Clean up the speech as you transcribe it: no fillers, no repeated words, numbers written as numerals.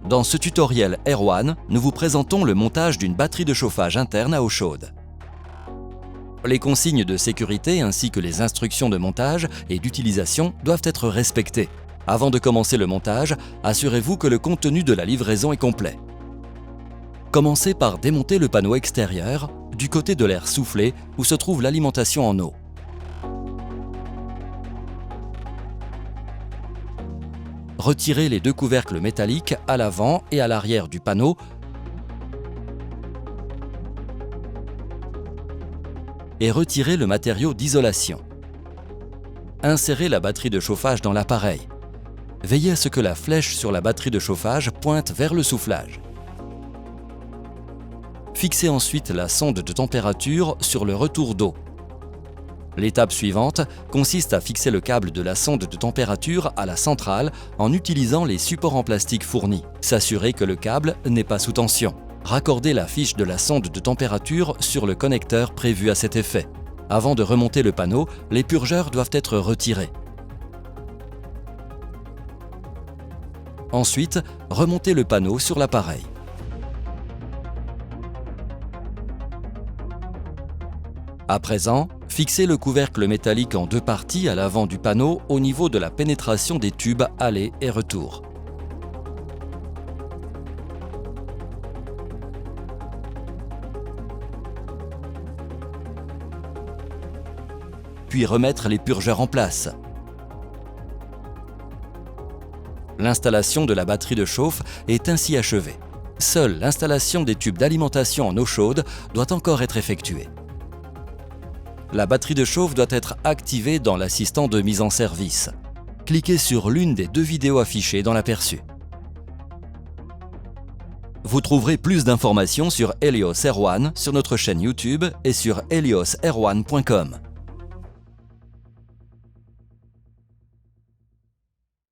Dans ce tutoriel Air1, nous vous présentons le montage d'une batterie de chauffage interne à eau chaude. Les consignes de sécurité ainsi que les instructions de montage et d'utilisation doivent être respectées. Avant de commencer le montage, assurez-vous que le contenu de la livraison est complet. Commencez par démonter le panneau extérieur du côté de l'air soufflé où se trouve l'alimentation en eau. Retirez les deux couvercles métalliques à l'avant et à l'arrière du panneau et retirez le matériau d'isolation. Insérez la batterie de chauffage dans l'appareil. Veillez à ce que la flèche sur la batterie de chauffage pointe vers le soufflage. Fixez ensuite la sonde de température sur le retour d'eau. L'étape suivante consiste à fixer le câble de la sonde de température à la centrale en utilisant les supports en plastique fournis. S'assurer que le câble n'est pas sous tension. Raccordez la fiche de la sonde de température sur le connecteur prévu à cet effet. Avant de remonter le panneau, les purgeurs doivent être retirés. Ensuite, remontez le panneau sur l'appareil. À présent, fixez le couvercle métallique en deux parties à l'avant du panneau au niveau de la pénétration des tubes aller et retour. Puis remettre les purgeurs en place. L'installation de la batterie de chauffe est ainsi achevée. Seule l'installation des tubes d'alimentation en eau chaude doit encore être effectuée. La batterie de chauffe doit être activée dans l'assistant de mise en service. Cliquez sur l'une des deux vidéos affichées dans l'aperçu. Vous trouverez plus d'informations sur Helios Air1 sur notre chaîne YouTube et sur heliosair1.com.